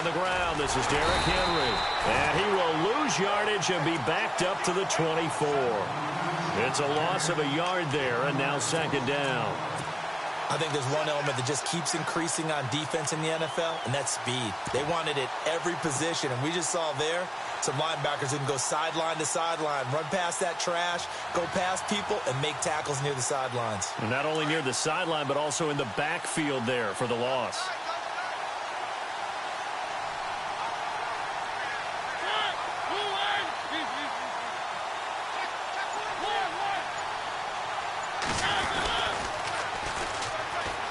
the ground. This is Derrick Henry. And he will lose yardage and be backed up to the 24. It's a loss of a yard there, and now second down. I think there's one element that just keeps increasing on defense in the NFL, and that's speed. They want it at every position, and we just saw there some linebackers who can go sideline to sideline, run past that trash, go past people, and make tackles near the sidelines. And not only near the sideline, but also in the backfield there for the loss.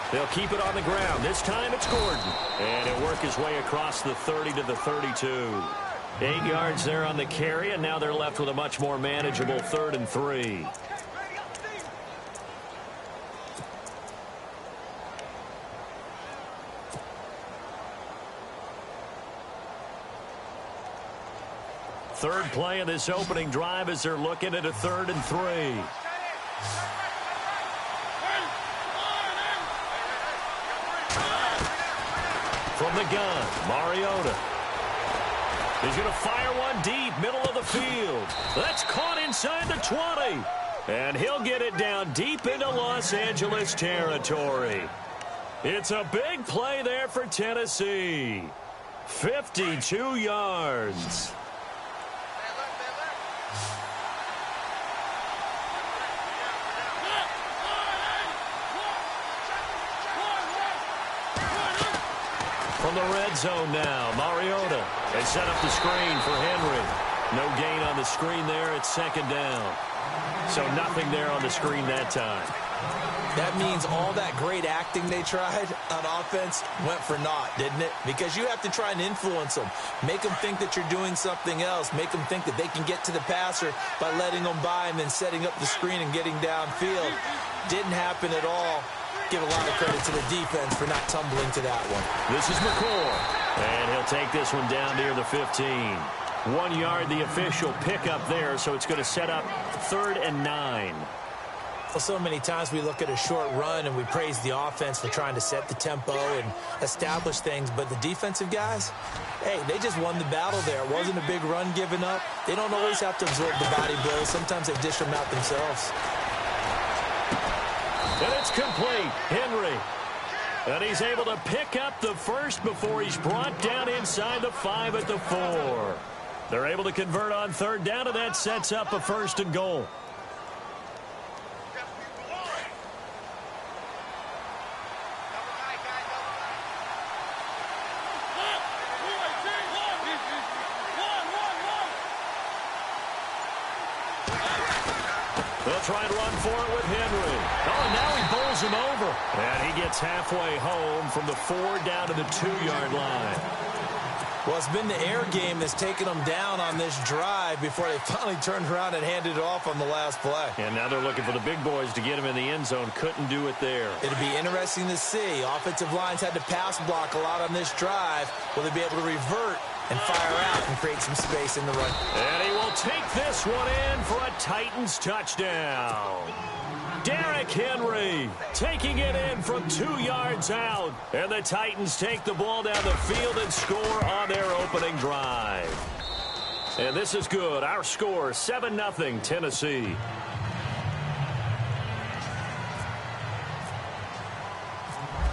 They'll keep it on the ground. This time it's Gordon. And he'll work his way across the 30 to the 32. 8 yards there on the carry, and now they're left with a much more manageable 3rd and 3. Third play of this opening drive as they're looking at a 3rd and 3. From the gun, Mariota. He's going to fire one deep, middle of the field. That's caught inside the 20. And he'll get it down deep into Los Angeles territory. It's a big play there for Tennessee. 52 yards. From the red zone now, Mariota. They set up the screen for Henry. No gain on the screen there. It's second down. So nothing there on the screen that time. That means all that great acting they tried on offense went for naught, didn't it? Because you have to try and influence them. Make them think that you're doing something else. Make them think that they can get to the passer by letting them by and then setting up the screen and getting downfield. Didn't happen at all. Give a lot of credit to the defense for not tumbling to that one. This is McCoy. And he'll take this one down near the 15. 1 yard, the official pickup there, so it's going to set up 3rd and 9. Well, so many times we look at a short run and we praise the offense for trying to set the tempo and establish things, but the defensive guys, hey, they just won the battle there. It wasn't a big run given up. They don't always have to absorb the body blows. Sometimes they dish them out themselves. And it's complete. Henry. And he's able to pick up the first before he's brought down inside the 5 at the 4. They're able to convert on 3rd down, and that sets up a 1st and goal. They'll try and run for it with Henry. Oh, and now he bowls him over. And he gets halfway home from the 4 down to the 2-yard line. Well, it's been the air game that's taken them down on this drive before they finally turned around and handed it off on the last play. And now they're looking for the big boys to get him in the end zone. Couldn't do it there. It'll be interesting to see. Offensive lines had to pass block a lot on this drive. Will they be able to revert and fire out and create some space in the run? And he will take this one in for a Titans touchdown. Derrick Henry taking it in from 2 yards out. And the Titans take the ball down the field and score on their opening drive. And this is good. Our score, 7-0 Tennessee.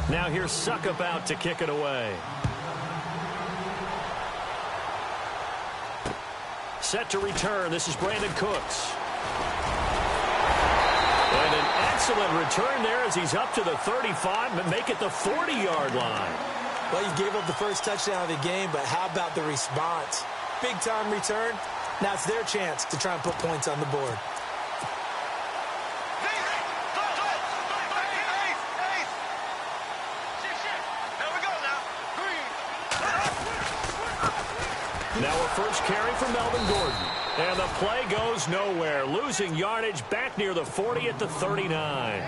Now here's Suckup out to kick it away. Set to return. This is Brandon Cooks. And an excellent return there as he's up to the 35 and make it the 40-yard line. Well, you gave up the first touchdown of the game, but how about the response? Big-time return. Now it's their chance to try and put points on the board. Now a first carry for Melvin Gordon. And the play goes nowhere. Losing yardage back near the 40 at the 39.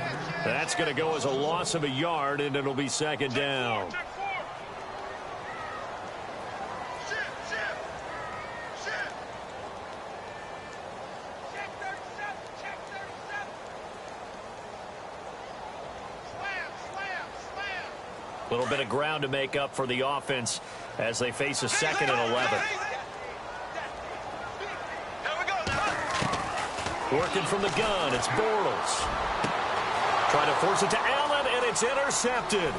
That's going to go as a loss of a yard, and it'll be second down. A little bit of ground to make up for the offense as they face a 2nd and 11. Working from the gun, it's Bortles. Trying to force it to Allen, and it's intercepted.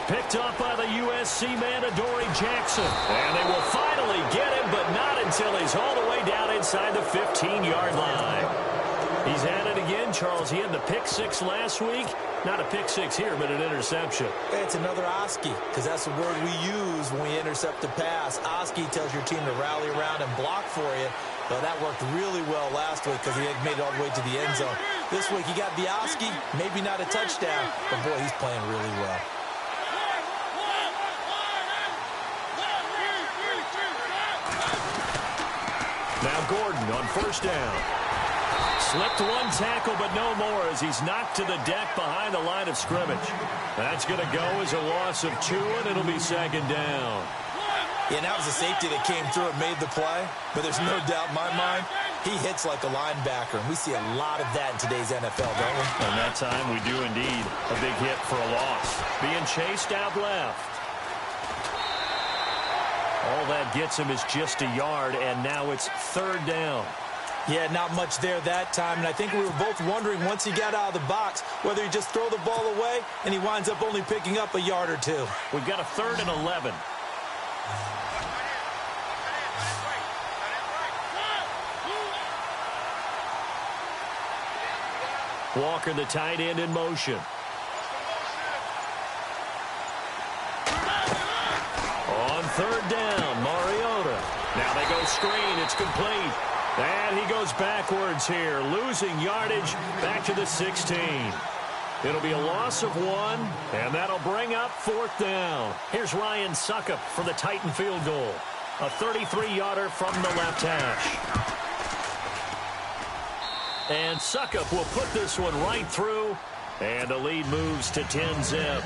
Picked up by the USC man, Adoree Jackson. And they will finally get him, but not until he's all the way down inside the 15-yard line. He's at it again, Charles. He had the pick 6 last week. Not a pick 6 here, but an interception. It's another Oski, because that's the word we use when we intercept a pass. Oski tells your team to rally around and block for you. Well, that worked really well last week because he had made it all the way to the end zone. This week he got the Oski, maybe not a touchdown, but boy, he's playing really well. Now Gordon on first down. Slipped one tackle, but no more as he's knocked to the deck behind the line of scrimmage. That's going to go as a loss of 2, and it'll be 2nd down. Yeah, and that was a safety that came through and made the play, but there's no doubt in my mind, he hits like a linebacker, and we see a lot of that in today's NFL, don't we? And that time we do indeed. A big hit for a loss. Being chased out left. All that gets him is just a yard, and now it's 3rd down. Yeah, not much there that time, and I think we were both wondering once he got out of the box whether he just throw the ball away, and he winds up only picking up a yard or 2. We've got a 3rd and 11. Walker, the tight end, in motion. On 3rd down, Mariota. Now they go screen. It's complete. And he goes backwards here, losing yardage back to the 16. It'll be a loss of 1, and that'll bring up 4th down. Here's Ryan Suckup for the Titan field goal. A 33-yarder from the left hash. And Suckup will put this one right through, and the lead moves to 10-zip.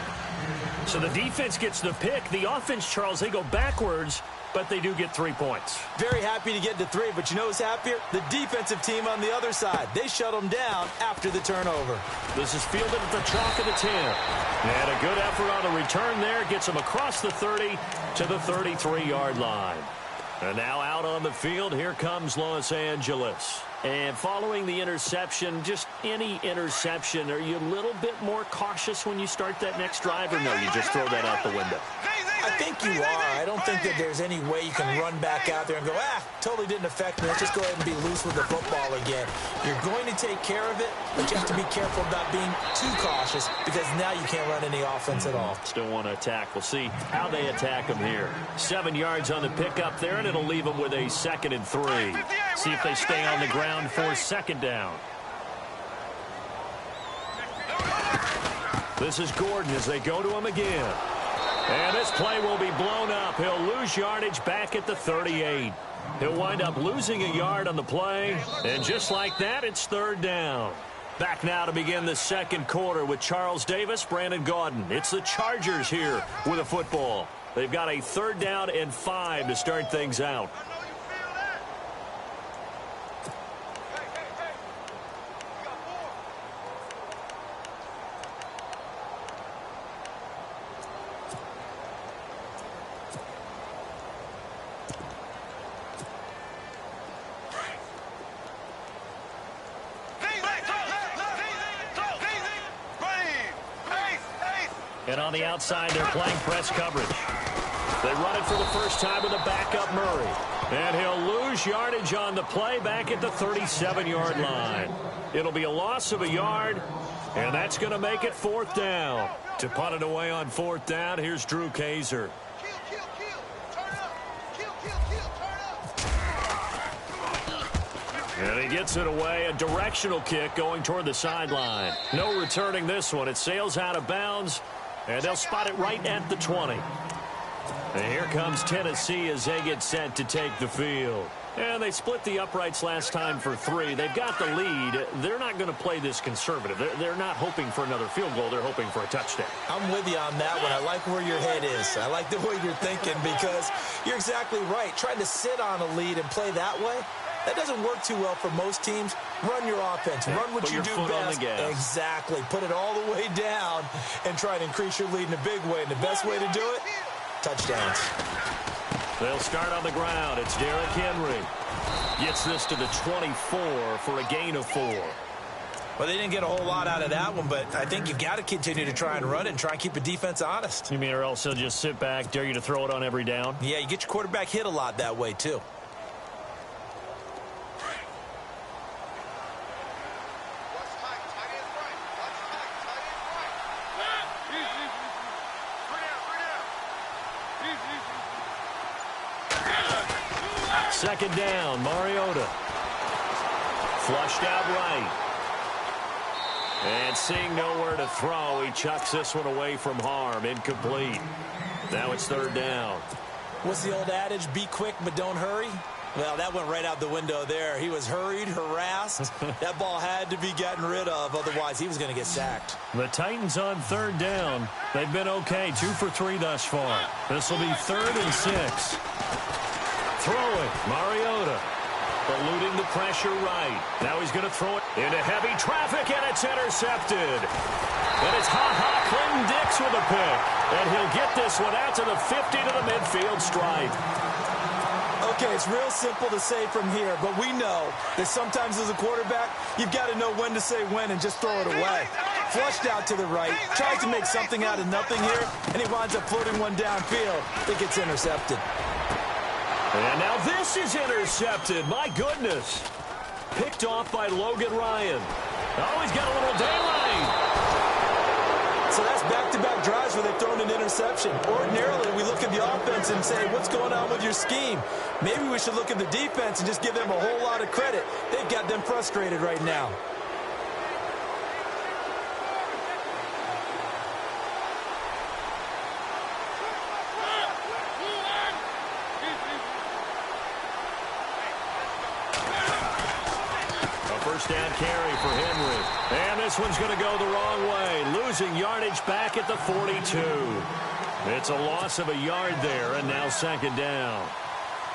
So the defense gets the pick. The offense, Charles, they go backwards, but they do get 3 points. Very happy to get to 3, but you know who's happier? The defensive team on the other side. They shut them down after the turnover. This is fielded at the chalk of the 10. And a good effort on the return there. Gets them across the 30 to the 33-yard line. And now out on the field, here comes Los Angeles. And following the interception, just any interception, are you a little bit more cautious when you start that next drive, or no, you just throw that out the window? I think you are. I don't think that there's any way you can run back out there and go, totally didn't affect me. Let's just go ahead and be loose with the football again. You're going to take care of it, but you have to be careful about being too cautious because now you can't run any offense at all. Still want to attack. We'll see how they attack them here. 7 yards on the pickup there, and it'll leave them with a 2nd and 3. See if they stay on the ground for 2nd down. This is Gordon as they go to him again. And this play will be blown up. He'll lose yardage back at the 38. He'll wind up losing a yard on the play. And just like that, it's 3rd down. Back now to begin the 2nd quarter with Charles Davis, Brandon Gaudin. It's the Chargers here with a football. They've got a 3rd down and 5 to start things out. And on the outside, they're playing press coverage. They run it for the first time with a backup Murray. And he'll lose yardage on the play back at the 37-yard line. It'll be a loss of a yard, and that's going to make it 4th down. To punt it away on 4th down, here's Drew Kaiser. And he gets it away, a directional kick going toward the sideline. No returning this one. It sails out of bounds, and they'll spot it right at the 20. And here comes Tennessee as they get set to take the field. And they split the uprights last time for 3. They've got the lead. They're not going to play this conservative. They're not hoping for another field goal. They're hoping for a touchdown. I'm with you on that one. I like where your head is. I like the way you're thinking because you're exactly right. Trying to sit on a lead and play that way, that doesn't work too well for most teams. Run your offense. Run what you do best. Exactly. Put it all the way down and try to increase your lead in a big way. And the best way to do it, touchdowns. They'll start on the ground. It's Derrick Henry. Gets this to the 24 for a gain of 4. Well, they didn't get a whole lot out of that one, but I think you've got to continue to try and run it and try and keep the defense honest. You mean or else he'll just sit back, dare you to throw it on every down? Yeah, you get your quarterback hit a lot that way, too. Second down, Mariota. Flushed out right. And seeing nowhere to throw, he chucks this one away from harm. Incomplete. Now it's third down. What's the old adage? Be quick, but don't hurry? Well, that went right out the window there. He was hurried, harassed. That ball had to be gotten rid of, otherwise he was going to get sacked. The Titans on third down. They've been okay, 2 for 3 thus far. This will be 3rd and 6. Throwing, Mariota. Eluding the pressure right. Now he's going to throw it into heavy traffic, and it's intercepted. And it's Clinton Dix with a pick. And he'll get this one out to the 50 to the midfield stripe. Okay, it's real simple to say from here, but we know that sometimes as a quarterback, you've got to know when to say when and just throw it away. Flushed out to the right, tries to make something out of nothing here, and he winds up floating one downfield. It gets intercepted. And now this is intercepted. My goodness. Picked off by Logan Ryan. Oh, he's got a little daylight. So that's back-to-back drives where they've thrown an interception. Ordinarily, we look at the offense and say, what's going on with your scheme? Maybe we should look at the defense and just give them a whole lot of credit. They've got them frustrated right now. First down carry for Henry. And this one's going to go the wrong way. Losing yardage back at the 42. It's a loss of a yard there, and now second down.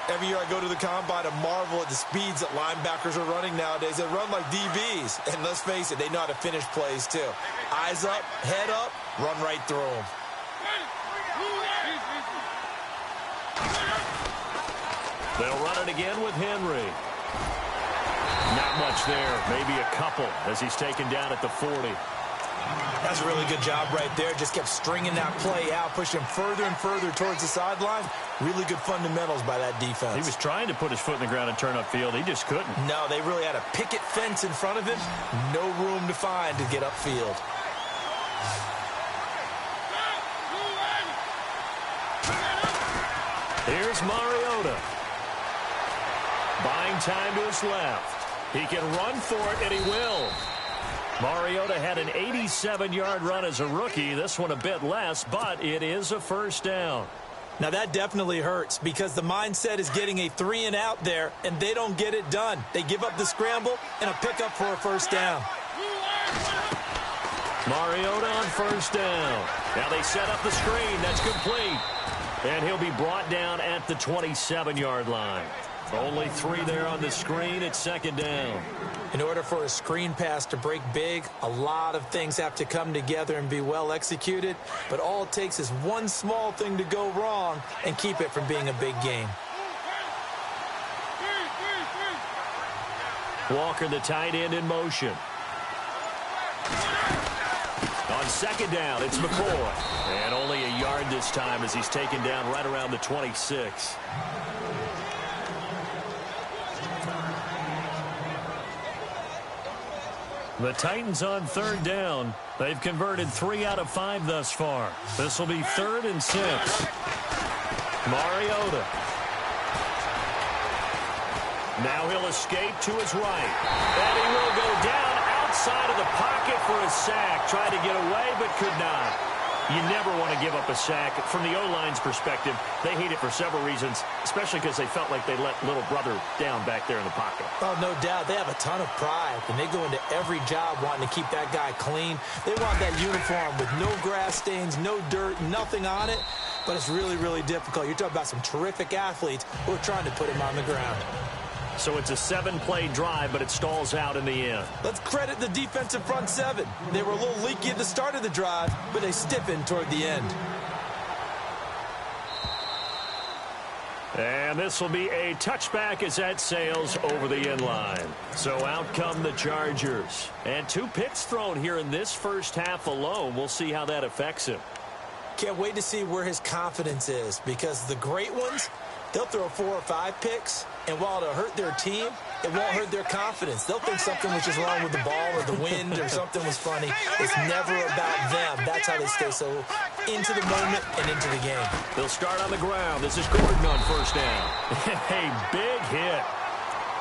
Every year I go to the combine and marvel at the speeds that linebackers are running nowadays. They run like DBs. And let's face it, they know how to finish plays too. Eyes up, head up, run right through them. They'll run it again with Henry. Not much there, maybe a couple as he's taken down at the 40. That's a really good job right there. Just kept stringing that play out, pushing further and further towards the sideline. Really good fundamentals by that defense. He was trying to put his foot in the ground and turn upfield. He just couldn't. No, they really had a picket fence in front of him. No room to find to get upfield. Here's Mariota. Buying time to his left. He can run for it, and he will. Mariota had an 87-yard run as a rookie. This one a bit less, but it is a first down. Now, that definitely hurts because the mindset is getting a 3-and-out there, and they don't get it done. They give up the scramble and a pickup for a first down. Mariota on first down. Now they set up the screen. That's complete. And he'll be brought down at the 27-yard line. Only 3 there on the screen. It's second down. In order for a screen pass to break big, a lot of things have to come together and be well executed. But all it takes is one small thing to go wrong and keep it from being a big game. Walker, the tight end, in motion. On second down, it's McCoy. And only a yard this time as he's taken down right around the 26. The Titans on third down. They've converted 3 out of 5 thus far. This will be 3rd and 6. Mariota. Now he'll escape to his right. And he will go down outside of the pocket for a sack. Tried to get away, but could not. You never want to give up a sack. From the O-line's perspective, they hate it for several reasons, especially because they felt like they let little brother down back there in the pocket. Oh, no doubt. They have a ton of pride, and they go into every job wanting to keep that guy clean. They want that uniform with no grass stains, no dirt, nothing on it, but it's really, really difficult. You're talking about some terrific athletes who are trying to put him on the ground. So it's a 7-play drive, but it stalls out in the end. Let's credit the defensive front 7. They were a little leaky at the start of the drive, but they stiffened toward the end. And this will be a touchback as that sails over the end line. So out come the Chargers. And 2 picks thrown here in this first half alone. We'll see how that affects him. Can't wait to see where his confidence is, because the great ones, they'll throw 4 or 5 picks, and while it'll hurt their team, it won't hurt their confidence. They'll think something was just wrong with the ball or the wind or something was funny. It's never about them. That's how they stay so into the moment and into the game. They'll start on the ground. This is Gordon on first down. A big hit.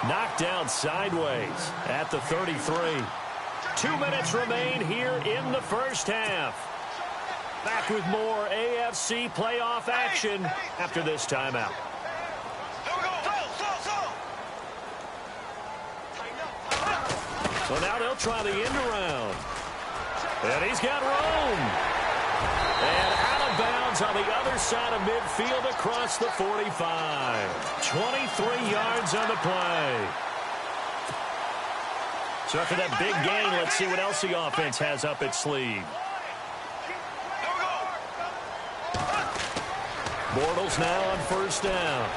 Knocked down sideways at the 33. 2 minutes remain here in the first half. Back with more AFC playoff action after this timeout. So now they'll try the end around. And he's got room. And out of bounds on the other side of midfield across the 45. 23 yards on the play. So after that big gain, let's see what else the offense has up its sleeve. Bortles now on first down.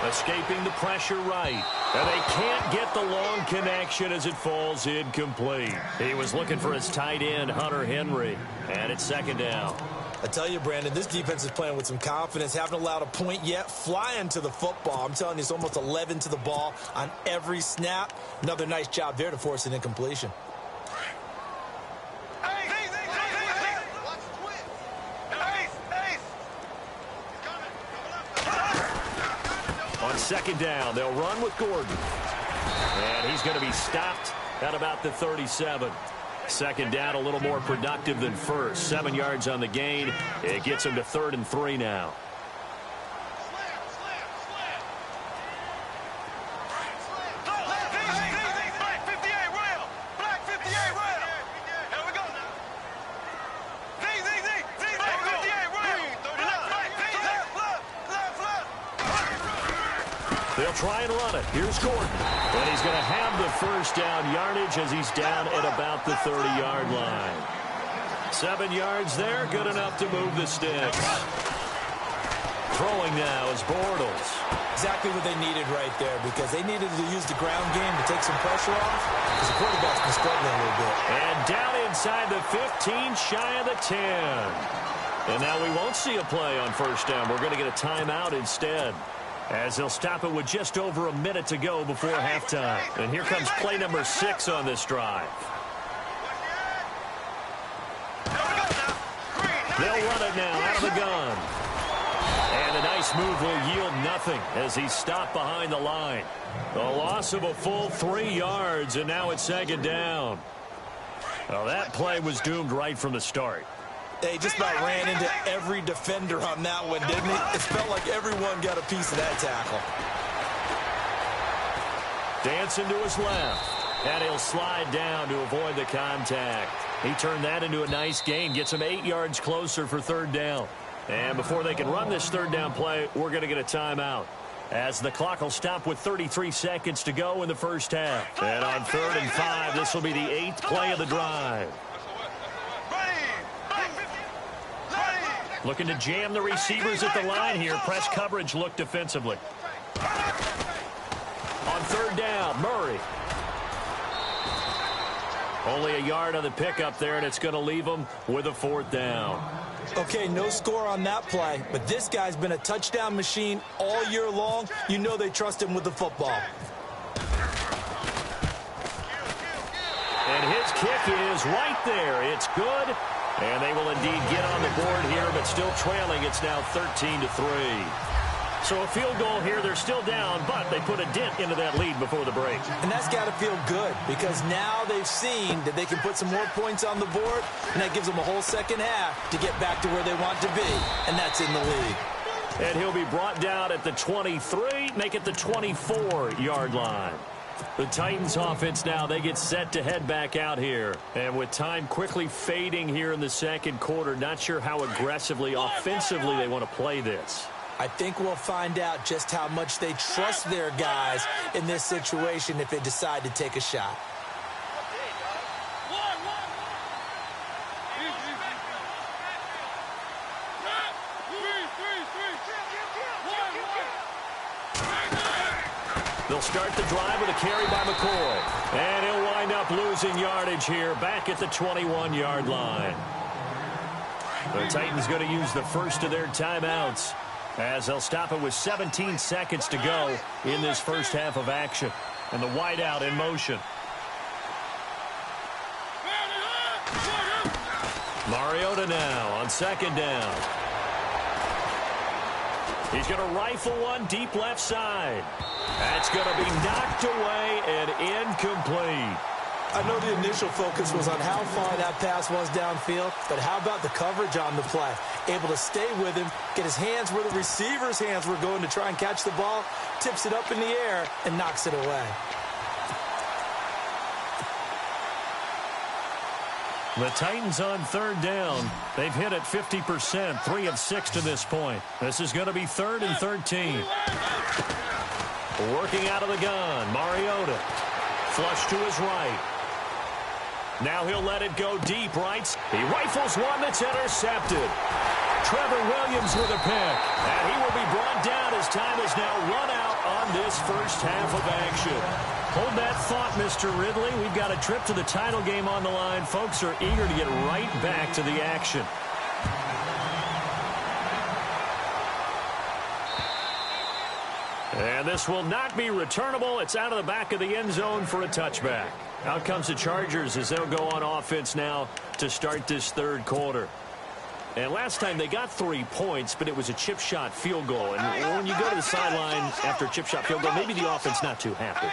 Escaping the pressure right. And they can't get the long connection as it falls incomplete. He was looking for his tight end, Hunter Henry. And it's second down. I tell you, Brandon, this defense is playing with some confidence. Haven't allowed a point yet. Flying to the football. I'm telling you, it's almost 11 to the ball on every snap. Another nice job there to force an incompletion. On second down, they'll run with Gordon. And he's going to be stopped at about the 37. Second down, a little more productive than first. 7 yards on the gain. It gets him to 3rd and 3 now. They'll try and run it. Here's Gordon. And he's going to have the first down yardage as he's down at about the 30-yard line. 7 yards there, good enough to move the sticks. Throwing now is Bortles. Exactly what they needed right there, because they needed to use the ground game to take some pressure off, because the quarterback's been struggling a little bit. And down inside the 15, shy of the 10. And now we won't see a play on first down. We're going to get a timeout instead, as they'll stop it with just over a minute to go before halftime. And here comes play number 6 on this drive. They'll run it now out of the gun. And a nice move will yield nothing as he's stopped behind the line. A loss of a full 3 yards, and now it's second down. Well, that play was doomed right from the start. They just about ran into every defender on that one, didn't he? It felt like everyone got a piece of that tackle. Dancing to his left. And he'll slide down to avoid the contact. He turned that into a nice gain. Gets him 8 yards closer for 3rd down. And before they can run this 3rd down play, we're going to get a timeout, as the clock will stop with 33 seconds to go in the first half. And on 3rd and 5, this will be the 8th play of the drive. Looking to jam the receivers at the line here. Press coverage look defensively. On 3rd down, Murray. Only a yard on the pickup there, and it's going to leave them with a 4th down. Okay, no score on that play, but this guy's been a touchdown machine all year long. You know they trust him with the football. And his kick is right there. It's good. And they will indeed get on the board here, but still trailing. It's now 13-3. So a field goal here. They're still down, but they put a dent into that lead before the break. And that's got to feel good, because now they've seen that they can put some more points on the board, and that gives them a whole second half to get back to where they want to be, and that's in the lead. And he'll be brought down at the 23, make it the 24-yard line. The Titans offense now, they get set to head back out here. And with time quickly fading here in the second quarter, not sure how aggressively, offensively they want to play this. I think we'll find out just how much they trust their guys in this situation if they decide to take a shot. They'll start the drive with a carry by McCoy. And he'll wind up losing yardage here back at the 21-yard line. The Titans going to use the first of their timeouts as they'll stop it with 17 seconds to go in this first half of action. And the wideout in motion. Mariota now on second down. He's going to rifle one deep left side. That's going to be knocked away and incomplete. I know the initial focus was on how far that pass was downfield, but how about the coverage on the play? Able to stay with him, get his hands where the receiver's hands were going to try and catch the ball, tips it up in the air, and knocks it away. The Titans on third down. They've hit it 50%, 3 of 6 to this point. This is going to be 3rd and 13. Working out of the gun, Mariota. Flush to his right. Now he'll let it go deep, right? He rifles one that's intercepted. Trevor Williams with a pick. And he will be brought down as time is now run out on this first half of action. Hold that thought, Mr. Ridley. We've got a trip to the title game on the line. Folks are eager to get right back to the action. And this will not be returnable. It's out of the back of the end zone for a touchback. Out comes the Chargers as they'll go on offense now to start this third quarter. And last time they got 3 points, but it was a chip shot field goal. And when you go to the sideline after a chip shot field goal, maybe the offense not too happy.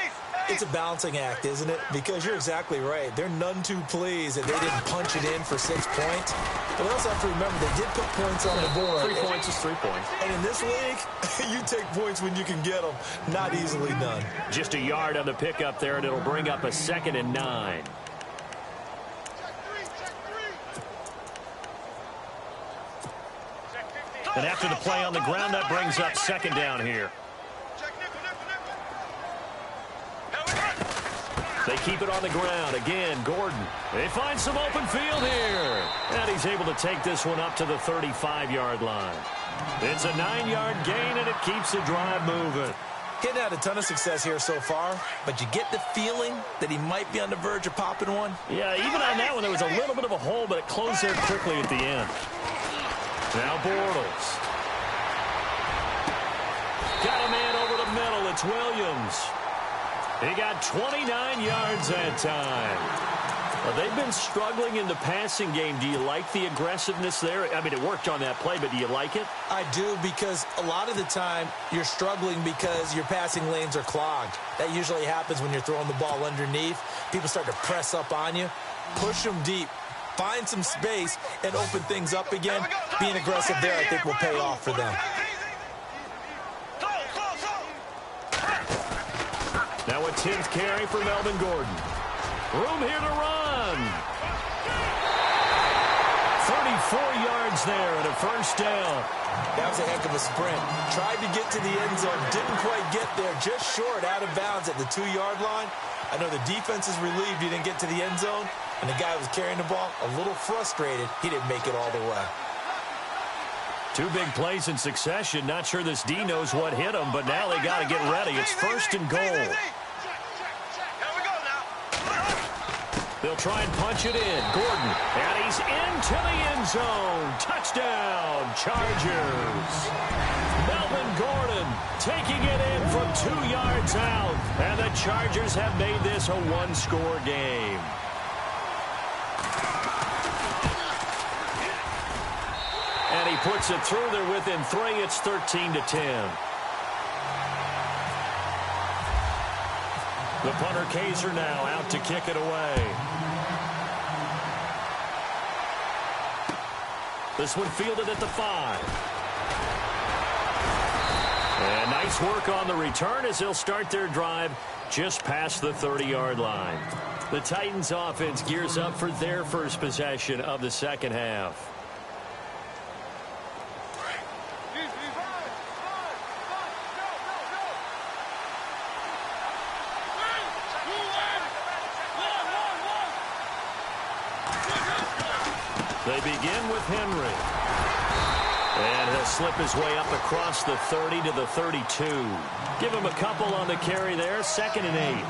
It's a balancing act, isn't it? Because you're exactly right. They're none too pleased that they didn't punch it in for 6 points. But we also have to remember they did put points on the board. 3 points is 3 points. And in this league, you take points when you can get them. Not easily done. Just a yard on the pickup there, and it'll bring up a 2nd and 9. And after the play on the ground, that brings up 2nd down here. They keep it on the ground. Again, Gordon. They find some open field here. And he's able to take this one up to the 35-yard line. It's a 9-yard gain, and it keeps the drive moving. Getting had a ton of success here so far, but you get the feeling that he might be on the verge of popping one. Yeah, even on that one, there was a little bit of a hole, but it closed there quickly at the end. Now Bortles. Got a man over the middle. It's Williams. He got 29 yards that time. Well, they've been struggling in the passing game. Do you like the aggressiveness there? I mean, it worked on that play, but do you like it? I do, because a lot of the time you're struggling because your passing lanes are clogged. That usually happens when you're throwing the ball underneath. People start to press up on you. Push them deep. Find some space and open things up again. Being aggressive there, I think, will pay off for them. Now a 10th carry for Melvin Gordon. Room here to run. 34 yards there and a first down. That was a heck of a sprint. Tried to get to the end zone. Didn't quite get there. Just short, out of bounds at the 2-yard line. I know the defense is relieved he didn't get to the end zone. And the guy who was carrying the ball, a little frustrated. He didn't make it all the way. 2 big plays in succession. Not sure this D knows what hit him, but now they got to get ready. It's 1st and goal. They'll try and punch it in. Gordon, and he's into the end zone. Touchdown, Chargers. Melvin Gordon taking it in from 2 yards out. And the Chargers have made this a 1-score game. And he puts it through. They're within 3. It's 13-10. The punter Kaiser now out to kick it away. This one fielded at the 5. And nice work on the return as they'll start their drive just past the 30-yard line. The Titans offense gears up for their first possession of the second half. They begin with Henry. And he'll slip his way up across the 30 to the 32. Give him a couple on the carry there, 2nd and 8.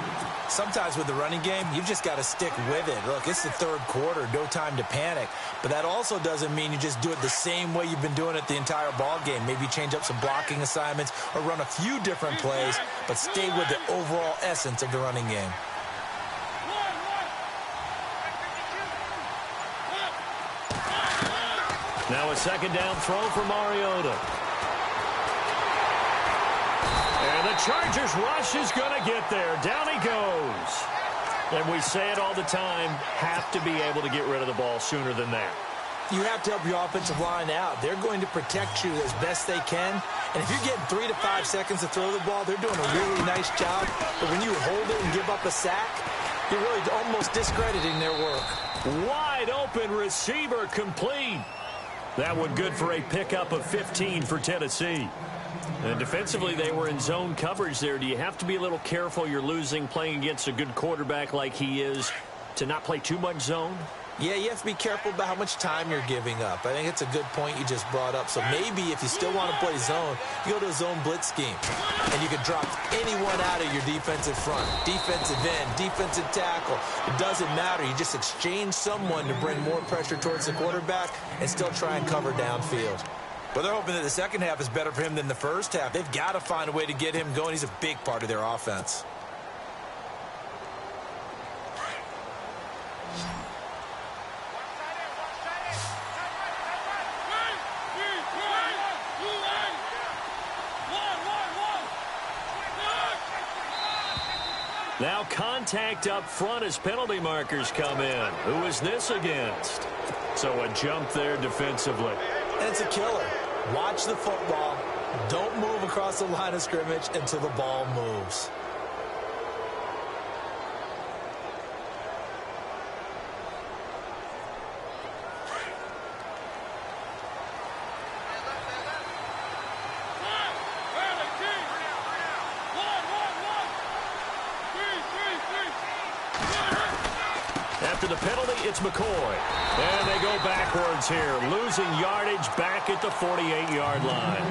Sometimes with the running game, you've just got to stick with it. Look, it's the third quarter, no time to panic. But that also doesn't mean you just do it the same way you've been doing it the entire ball game. Maybe change up some blocking assignments or run a few different plays, but stay with the overall essence of the running game. Now a 2nd down throw for Mariota. And the Chargers rush is going to get there. Down he goes. And we say it all the time, have to be able to get rid of the ball sooner than that. You have to help your offensive line out. They're going to protect you as best they can. And if you're getting 3 to 5 seconds to throw the ball, they're doing a really nice job. But when you hold it and give up a sack, you're really almost discrediting their work. Wide open receiver complete. That one good for a pickup of 15 for Tennessee. And defensively, they were in zone coverage there. Do you have to be a little careful you're losing playing against a good quarterback like he is to not play too much zone? Yeah, you have to be careful about how much time you're giving up. I think it's a good point you just brought up. So maybe if you still want to play zone, you go to a zone blitz scheme. And you can drop anyone out of your defensive front. Defensive end, defensive tackle. It doesn't matter. You just exchange someone to bring more pressure towards the quarterback and still try and cover downfield. But they're hoping that the second half is better for him than the first half. They've got to find a way to get him going. He's a big part of their offense. Now contact up front as penalty markers come in. Who is this against? So a jump there defensively. And it's a killer. Watch the football. Don't move across the line of scrimmage until the ball moves. After the penalty, it's McCoy. And they go backwards here, losing yardage back at the 48-yard line.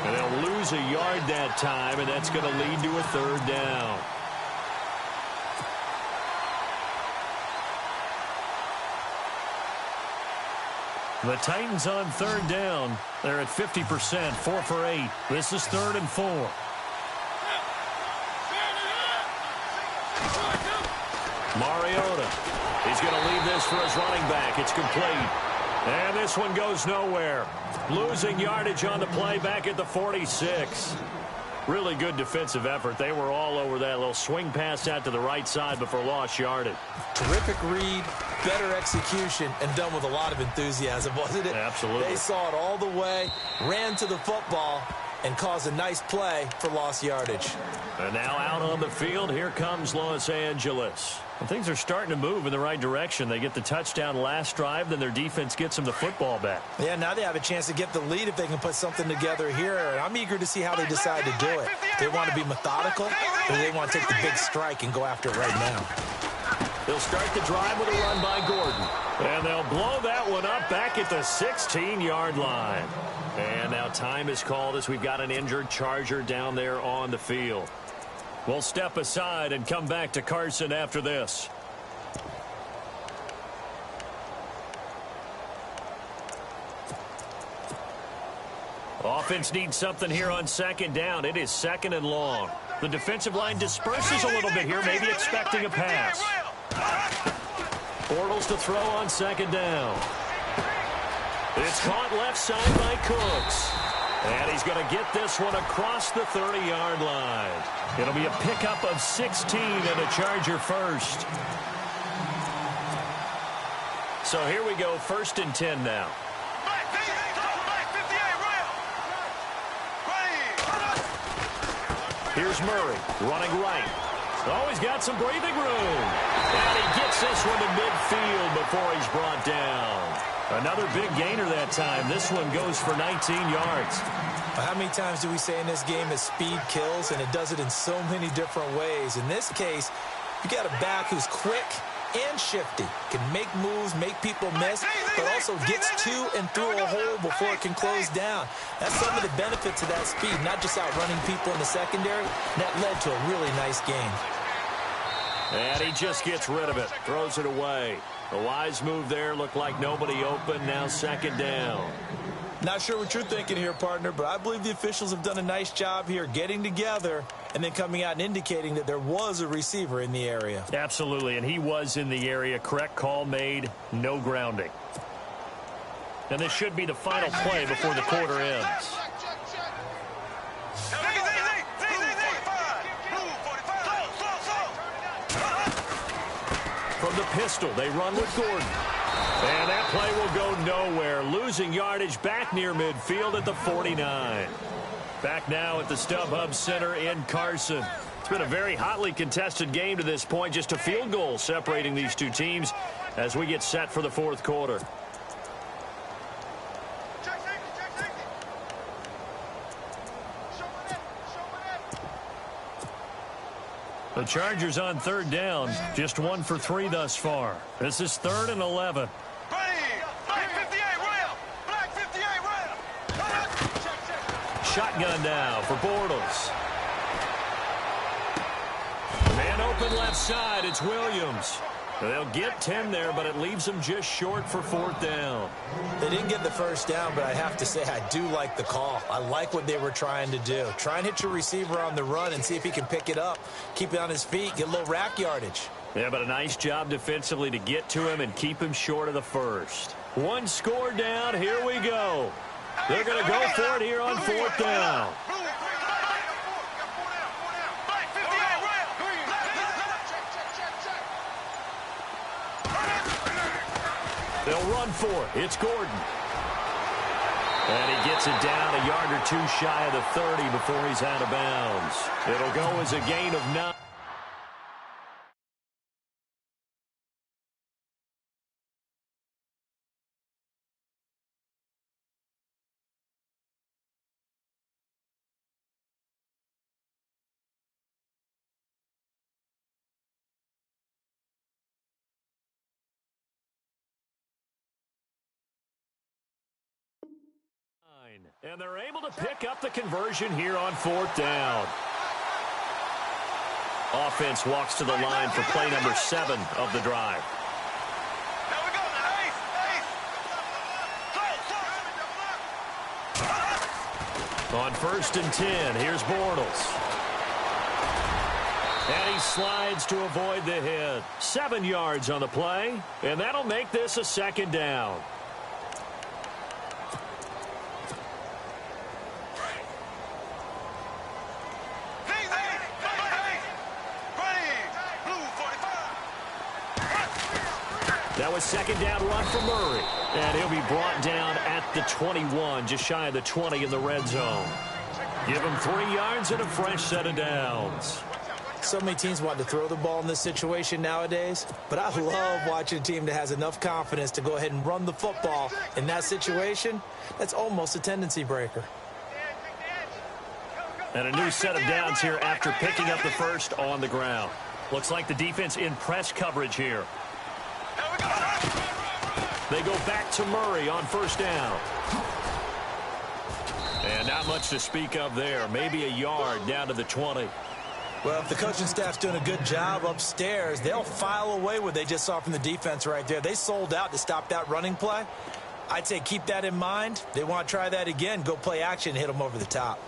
And they'll lose a yard that time, and that's going to lead to a 3rd down. The Titans on 3rd down. They're at 50%, 4 for 8. This is 3rd and 4. Mariota. He's going to leave this for his running back. It's complete. And this one goes nowhere. Losing yardage on the play back at the 46. Really good defensive effort. They were all over that little swing pass out to the right side before lost yardage. Terrific read, better execution, and done with a lot of enthusiasm, wasn't it? Absolutely. They saw it all the way, ran to the football, and caused a nice play for lost yardage. And now out on the field, here comes Los Angeles. And things are starting to move in the right direction. They get the touchdown last drive, then their defense gets them the football back. Yeah, now they have a chance to get the lead if they can put something together here. And I'm eager to see how they decide to do it. They want to be methodical, or they want to take the big strike and go after it right now. They'll start the drive with a run by Gordon. And they'll blow that one up back at the 16-yard line. And now time is called as we've got an injured Charger down there on the field. We'll step aside and come back to Carson after this. Offense needs something here on 2nd down. It is 2nd and long. The defensive line disperses a little bit here, maybe expecting a pass. Bortles to throw on 2nd down. It's caught left side by Cooks. And he's going to get this one across the 30-yard line. It'll be a pickup of 16 and a Charger first. So here we go, 1st and 10 now. Here's Murray running right. Oh, he's got some breathing room. And he gets this one to midfield before he's brought down. Another big gainer that time. This one goes for 19 yards. How many times do we say in this game that speed kills, and it does it in so many different ways? In this case, you got a back who's quick, and shifty. Can make moves, make people miss, but also gets to and through a hole before it can close down. That's some of the benefits of that speed, not just outrunning people in the secondary. That led to a really nice game. And he just gets rid of it, throws it away. A wise move there, looked like nobody open, now second down. Not sure what you're thinking here, partner, but I believe the officials have done a nice job here getting together and then coming out and indicating that there was a receiver in the area. Absolutely, and he was in the area. Correct call made, no grounding. And this should be the final play before the quarter ends. From the pistol, they run with Gordon. And that play will go nowhere, losing yardage back near midfield at the 49. Back now at the StubHub Center in Carson. It's been a very hotly contested game to this point. Just a field goal separating these two teams as we get set for the fourth quarter. The Chargers on third down, just 1 for 3 thus far. This is 3rd and 11. Shotgun now for Bortles. Man open left side, it's Williams. They'll get 10 there, but it leaves them just short for 4th down. They didn't get the first down, but I have to say I do like the call. I like what they were trying to do. Try and hit your receiver on the run and see if he can pick it up. Keep it on his feet, get a little rack yardage. Yeah, but a nice job defensively to get to him and keep him short of the first. 1 score down, here we go. They're going to go for it here on 4th down. They'll run for it. It's Gordon. And he gets it down a yard or 2 shy of the 30 before he's out of bounds. It'll go as a gain of 9. And they're able to pick up the conversion here on 4th down. Offense walks to the line for play number 7 of the drive. On 1st and 10, here's Bortles. And he slides to avoid the hit. 7 yards on the play, and that'll make this a 2nd down. That was 2nd down run for Murray. And he'll be brought down at the 21, just shy of the 20 in the red zone. Give him 3 yards and a fresh set of downs. So many teams want to throw the ball in this situation nowadays, but I love watching a team that has enough confidence to go ahead and run the football. In that situation, that's almost a tendency breaker. And a new set of downs here after picking up the first on the ground. Looks like the defense in press coverage here. They go back to Murray on 1st down. And not much to speak of there. Maybe a yard down to the 20. Well, if the coaching staff's doing a good job upstairs, they'll file away what they just saw from the defense right there. They sold out to stop that running play. I'd say keep that in mind. They want to try that again. Go play action, hit them over the top.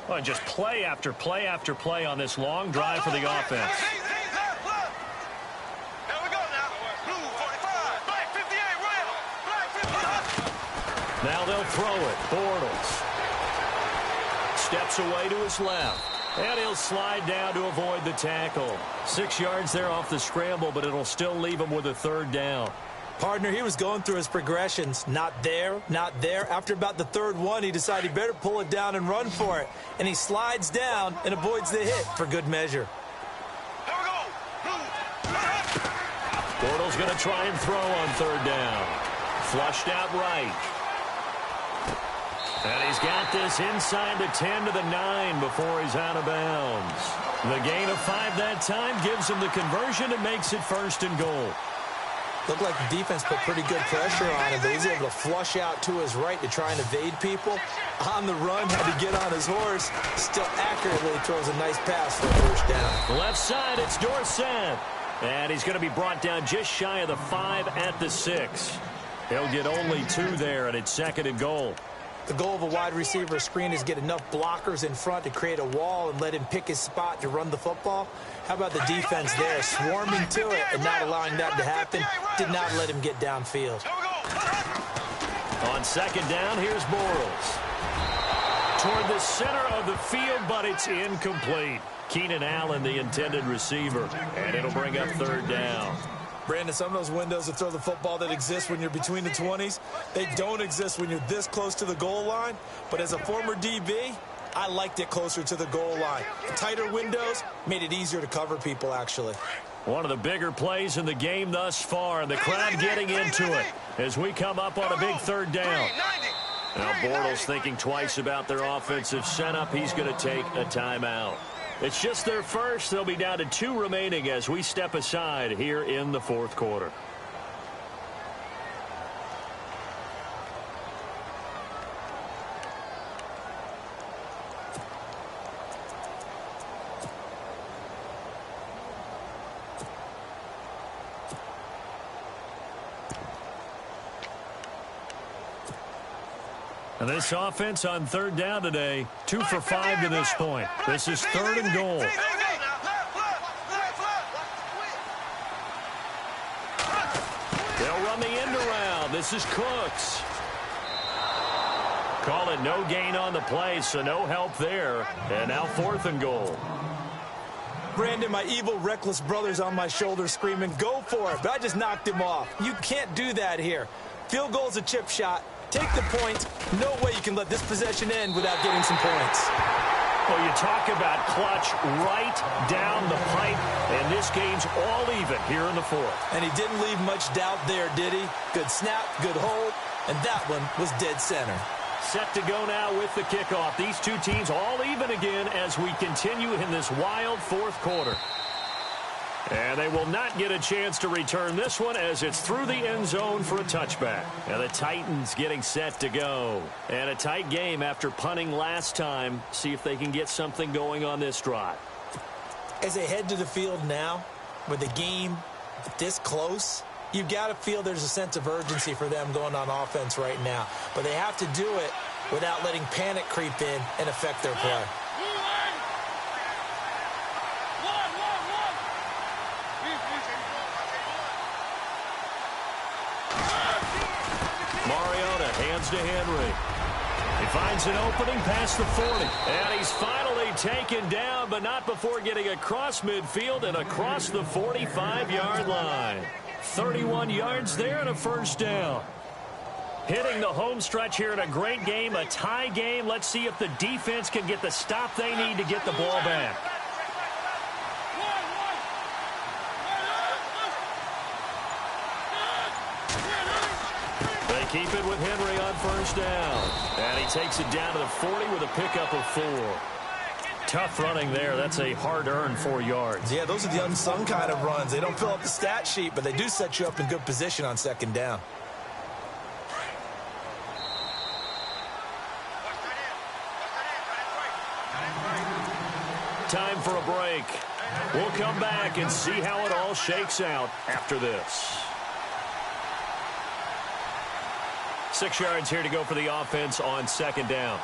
Well, just play after play after play on this long drive for the offense. Now they'll throw it. Bortles steps away to his left. And he'll slide down to avoid the tackle. 6 yards there off the scramble, but it'll still leave him with a 3rd down. Partner, he was going through his progressions. Not there, not there. After about the 3rd one, he decided he better pull it down and run for it. And he slides down and avoids the hit for good measure. Bortles going to try and throw on 3rd down. Flushed out right. And he's got this inside the 10 to the 9 before he's out of bounds. The gain of 5 that time gives him the conversion and makes it 1st and goal. Looked like the defense put pretty good pressure on him, but he's able to flush out to his right to try and evade people. On the run, had to get on his horse. Still accurately throws a nice pass for a first down. Left side, it's Dorsett. And he's going to be brought down just shy of the 5 at the 6. He'll get only 2 there, and it's 2nd and goal. The goal of a wide receiver screen is get enough blockers in front to create a wall and let him pick his spot to run the football. How about the defense there, swarming to it and not allowing that to happen? Did not let him get downfield. On 2nd down, here's Bortles. Toward the center of the field, but it's incomplete. Keenan Allen, the intended receiver, and it'll bring up 3rd down. Brandon, some of those windows to throw the football that exist when you're between the 20s, they don't exist when you're this close to the goal line. But as a former DB, I liked it closer to the goal line. Tighter windows made it easier to cover people, actually. One of the bigger plays in the game thus far, and the crowd getting into it as we come up on a big 3rd down. Now Bortles thinking twice about their offensive setup. He's going to take a timeout. It's just their first. They'll be down to 2 remaining as we step aside here in the 4th quarter. And this offense on 3rd down today, 2 for 5 to this point. This is 3rd and goal. They'll run the end around. This is Cooks. Call it no gain on the play, so no help there. And now 4th and goal. Brandon, my evil, reckless brother's on my shoulder screaming, go for it, but I just knocked him off. You can't do that here. Field goal's a chip shot. Take the points. No way you can let this possession end without getting some points. Well, you talk about clutch right down the pipe, and this game's all even here in the 4th. And he didn't leave much doubt there, did he? Good snap, good hold, and that one was dead center. Set to go now with the kickoff. These 2 teams all even again as we continue in this wild 4th quarter. And they will not get a chance to return this one as it's through the end zone for a touchback. And the Titans getting set to go. And a tight game after punting last time. See if they can get something going on this drive. As they head to the field now, with the game this close, you've got to feel there's a sense of urgency for them going on offense right now. But they have to do it without letting panic creep in and affect their play. To Henry. He finds an opening past the 40. And he's finally taken down, but not before getting across midfield and across the 45-yard line. 31 yards there and a 1st down. Hitting the home stretch here in a great game, a tie game. Let's see if the defense can get the stop they need to get the ball back. Keep it with Henry on 1st down. And he takes it down to the 40 with a pickup of 4. Tough running there. That's a hard-earned 4 yards. Yeah, those are the unsung kind of runs. They don't fill up the stat sheet, but they do set you up in good position on 2nd down. Time for a break. We'll come back and see how it all shakes out after this. 6 yards here to go for the offense on 2nd down.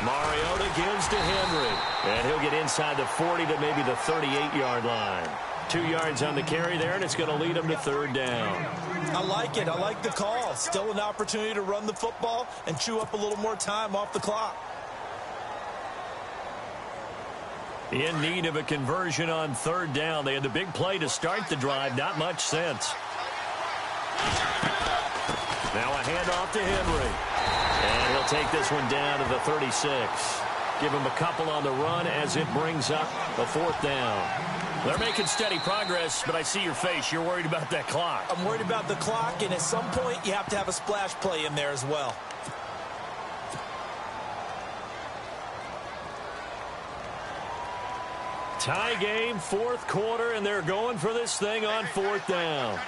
Mariota gives to Henry. And he'll get inside the 40 to maybe the 38-yard line. 2 yards on the carry there, and it's going to lead him to 3rd down. I like it. I like the call. Still an opportunity to run the football and chew up a little more time off the clock. In need of a conversion on third down. They had the big play to start the drive. Not much sense. Now a handoff to Henry. And he'll take this one down to the 36. Give him a couple on the run as it brings up a fourth down. They're making steady progress, but I see your face. You're worried about that clock. I'm worried about the clock, and at some point you have to have a splash play in there as well. Tie game, fourth quarter, and they're going for this thing on fourth down.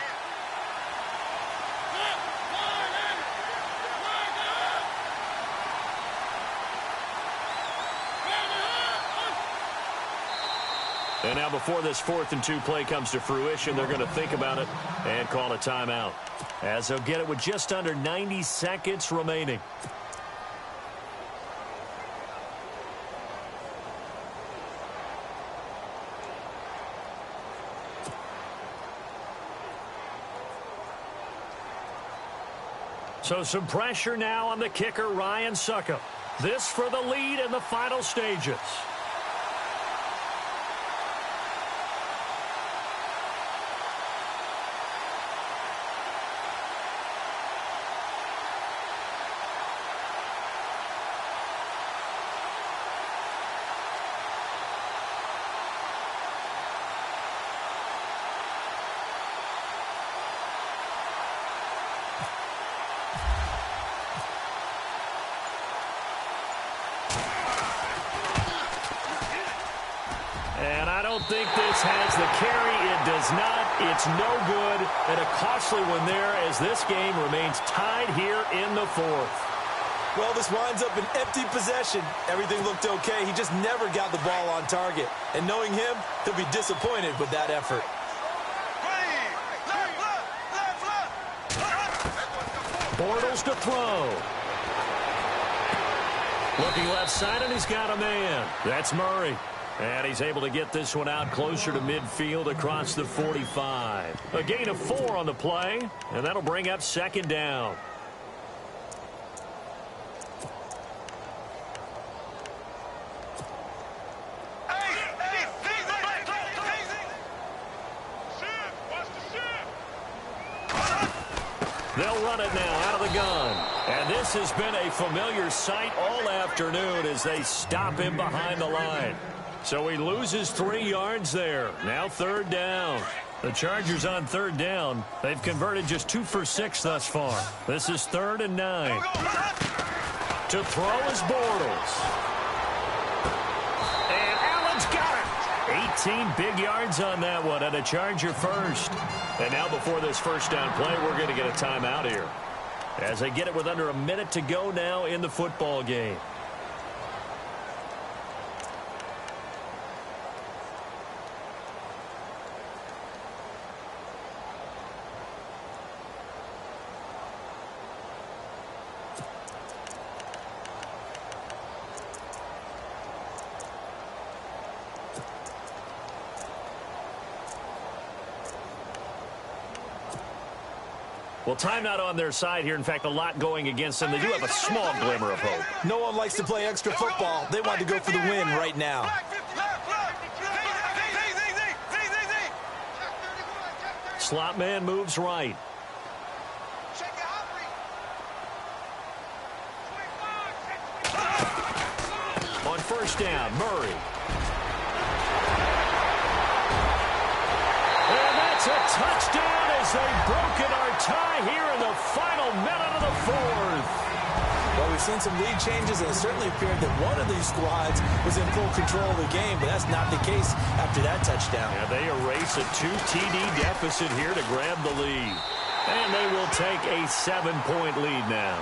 And now before this 4th and 2 play comes to fruition, they're going to think about it and call a timeout, as they'll get it with just under 90 seconds remaining. So some pressure now on the kicker, Ryan Succop. This for the lead in the final stages. And I don't think this has the carry. It does not. It's no good. And a costly one there as this game remains tied here in the fourth. Well, this winds up an empty possession. Everything looked okay. He just never got the ball on target. And knowing him, he'll be disappointed with that effort. Bortles to throw. Looking left side, and he's got a man. That's Murray. And he's able to get this one out closer to midfield across the 45. A gain of 4 on the play, and that'll bring up second down. They'll run it now out of the gun. And this has been a familiar sight all afternoon as they stop him behind the line. So he loses 3 yards there. Now third down. The Chargers on third down. They've converted just 2 for 6 thus far. This is 3rd and 9. To throw is Bortles. And Allen's got it. 18 big yards on that one, and a Charger first. And now before this first down play, we're going to get a timeout here, as they get it with under a minute to go now in the football game. Well, time not on their side here. In fact, a lot going against them. They do have a small glimmer of hope. No one likes to play extra football. They want to go for the win right now. Slot man moves right. On first down, Murray. And that's a touchdown as they've broken our tie here in the final minute of the fourth. Well, we've seen some lead changes, and it certainly appeared that one of these squads was in full control of the game, but that's not the case after that touchdown. Yeah, they erase a 2 TD deficit here to grab the lead. And they will take a 7-point lead now.